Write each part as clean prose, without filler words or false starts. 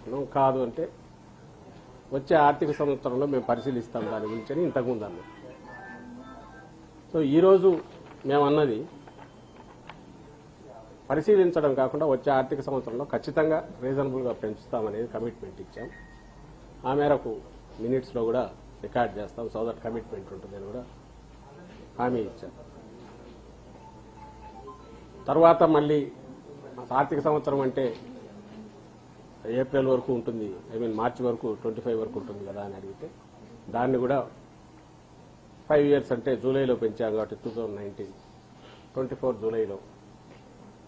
చేసుకున్నాం. కాదు అంటే వచ్చే ఆర్థిక సంవత్సరంలో మేము పరిశీలిస్తాం దాని గురించి అని ఇంతకుముందు అన్నాం. సో ఈరోజు మేము అన్నది పరిశీలించడం కాకుండా వచ్చే ఆర్థిక సంవత్సరంలో ఖచ్చితంగా రీజనబుల్గా పెంచుతామనేది కమిట్మెంట్ ఇచ్చాం. ఆ మేరకు మినిట్స్లో కూడా రికార్డ్ చేస్తాం. సో దట్ కమిట్మెంట్ ఉంటుందని కూడా హామీ ఇచ్చాం. తర్వాత మళ్ళీ ఆర్థిక సంవత్సరం అంటే ఏప్రిల్ వరకు ఉంటుంది, మార్చి వరకు 25 వరకు ఉంటుంది కదా అని అడిగితే దాన్ని కూడా 5 years అంటే జూలైలో పెంచాం కాబట్టి 2019 24 జూలైలో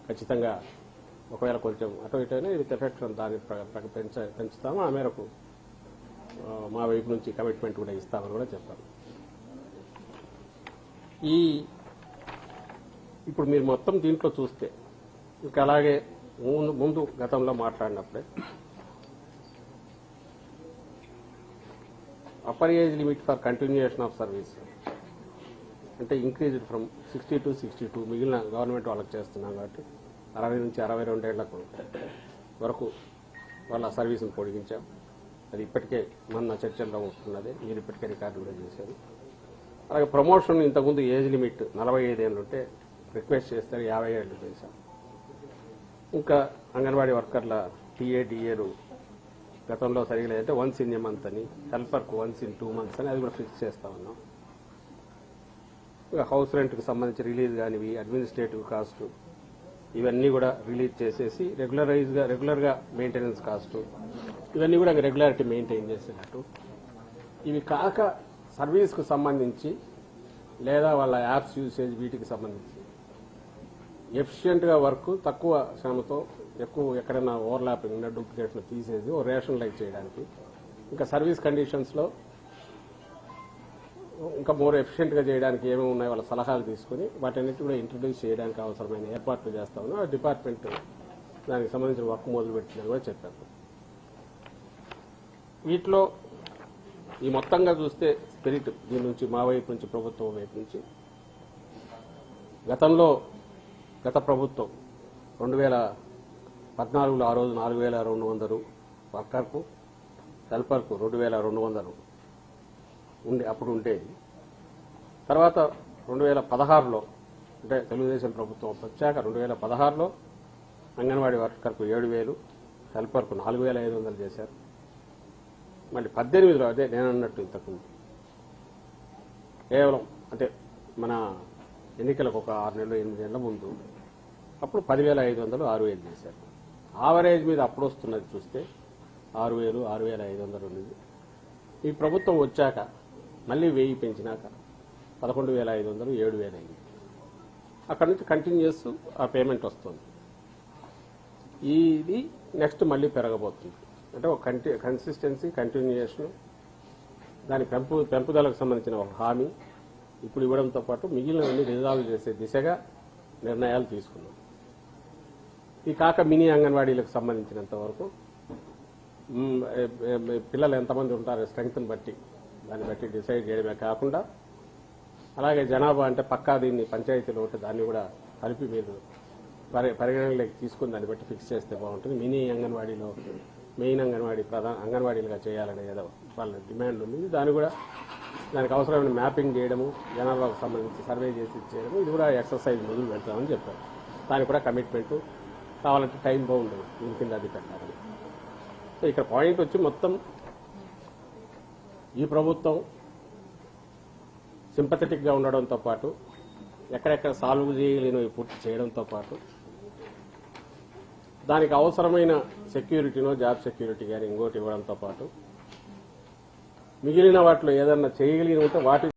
ఖచ్చితంగా ఒకవేళ కొంచెం అటు ఇటు అయినా ఇది ఎఫెక్ట్ దాన్ని పెంచుతాము. ఆ మేరకు మా వైపు నుంచి కమిట్మెంట్ కూడా ఇస్తామని కూడా చెప్పారు. ఇప్పుడు మీరు మొత్తం దీంట్లో చూస్తే ఇంకా అలాగే ముందు గతంలో మాట్లాడినప్పుడే upper age limit for continuation of service అంటే ఇంక్రీజ్డ్ ఫ్రమ్ 60 to 62 మిగిలిన గవర్నమెంట్ వాళ్ళకి చేస్తున్నాం కాబట్టి 60 నుంచి 62 ఏళ్లకు వరకు వాళ్ళ సర్వీసును పొడిగించాం. అది ఇప్పటికే మన చర్చల్లో వస్తున్నది, మీరు ఇప్పటికే రికార్డు కూడా చేశారు. అలాగే ప్రమోషన్ ఇంతకుముందు ఏజ్ లిమిట్ 45 ఏళ్ళు ఉంటే రిక్వెస్ట్ చేస్తే 50 ఏళ్ళు చేశాం. ఇంకా అంగన్వాడీ వర్కర్ల టీఏలు గతంలో సరిగా లేదంటే వన్స్ ఇన్ ఏ మంత్ అని, హెల్పర్కు వన్స్ ఇన్ 2 months అని అది కూడా ఫిక్స్ చేస్తా ఉన్నాం. ఇంకా హౌస్ రెంట్కి సంబంధించి రిలీజ్ కానివి, అడ్మినిస్ట్రేటివ్ కాస్ట్ ఇవన్నీ కూడా రిలీజ్ చేసేసి రెగ్యులర్గా మెయింటెనెన్స్ కాస్ట్ ఇవన్నీ కూడా రెగ్యులారిటీ మెయింటైన్ చేసేటట్టు. ఇవి కాక సర్వీస్కు సంబంధించి లేదా వాళ్ళ యాప్స్ యూసేజ్ వీటికి సంబంధించి ఎఫిషియెంట్గా వర్క్ తక్కువ శ్రమతో ఎక్కువ ఎక్కడైనా ఓవర్లాపింగ్ డూప్లికేట్లు తీసేసి ఓ రేషనలైజ్ చేయడానికి, ఇంకా సర్వీస్ కండిషన్స్లో ఇంకా మోర్ ఎఫిషియెంట్గా చేయడానికి ఏమేమి ఉన్నాయో వాళ్ళ సలహాలు తీసుకుని వాటన్నిటి కూడా ఇంట్రడ్యూస్ చేయడానికి అవసరమైన ఏర్పాట్లు చేస్తా ఉన్నాం. ఆ డిపార్ట్మెంట్ దానికి సంబంధించిన వర్క్ మొదలుపెట్టిందని కూడా చెప్పారు. వీటిలో ఈ మొత్తంగా చూస్తే స్పిరిట్ దీని నుంచి మా వైపు నుంచి, ప్రభుత్వం వైపు నుంచి గత ప్రభుత్వం 2014లో ఆ రోజు 4200 వర్కర్కు, హెల్పర్కు 2200 అప్పుడు ఉండేది. తర్వాత 2016లో అంటే తెలుగుదేశం ప్రభుత్వం వచ్చాక 2016లో అంగన్వాడీ వర్కర్కు 7000, హెల్పర్కు 4500 చేశారు. మళ్ళీ 18లో అదే నేను అన్నట్టు ఇంతకుముందు కేవలం అంటే మన ఎన్నికలకు ఒక 6 నెలలు 8 నెలల ముందు అప్పుడు 10,500 6,000 చేశారు. ఆవరేజ్ మీద అప్పుడు వస్తున్నది చూస్తే 6,000 6,500 ఉన్నది. ఈ ప్రభుత్వం వచ్చాక మళ్ళీ 1000 పెంచినాక 11,500 7,000 అయింది. అక్కడి నుంచి కంటిన్యూస్ ఆ పేమెంట్ వస్తుంది. ఇది నెక్స్ట్ మళ్ళీ పెరగబోతుంది. అంటే ఒక కన్సిస్టెన్సీ, కంటిన్యూయేషన్, దాని పెంపుదలకు సంబంధించిన ఒక హామీ ఇప్పుడు ఇవ్వడంతో పాటు మిగిలినవన్నీ రిజాల్వ్ చేసే దిశగా నిర్ణయాలు తీసుకున్నాం. ఈ కాక మినీ అంగన్వాడీలకు సంబంధించినంత వరకు పిల్లలు ఎంతమంది ఉంటారో స్ట్రెంగ్త్ని బట్టి దాన్ని బట్టి డిసైడ్ చేయడమే కాకుండా అలాగే జనాభా అంటే పక్కా దీన్ని పంచాయతీలో ఉంటే దాన్ని కూడా కలిపి మీరు పరిగణనలోకి తీసుకుని దాన్ని బట్టి ఫిక్స్ చేస్తే బాగుంటుంది. మినీ అంగన్వాడీలో మెయిన్ అంగన్వాడీలుగా చేయాలనే ఏదో వాళ్ళ డిమాండ్ ఉంది. దానికి అవసరమైన మ్యాపింగ్ చేయడము, జనాభాకు సంబంధించి సర్వే చేసి చేయడము, ఇది కూడా ఎక్సర్సైజ్ మొదలు పెడతామని చెప్పారు. దానికి కూడా కమిట్మెంట్ కావాలంటే టైం బౌండ్ దీని కింద అది పెట్టాలని. సో ఇక్కడ పాయింట్ వచ్చి మొత్తం ఈ ప్రభుత్వం సింపథెటిక్గా ఉండడంతో పాటు ఎక్కడెక్కడ సాల్వ్ చేయలేనివి పూర్తి చేయడంతో పాటు దానికి అవసరమైన సెక్యూరిటీనో జాబ్ సెక్యూరిటీ కానీ ఇంకోటి ఇవ్వడంతో పాటు మిగిలిన వాటిలో ఏదన్నా చేయగలిగిన ఉంటే వాటి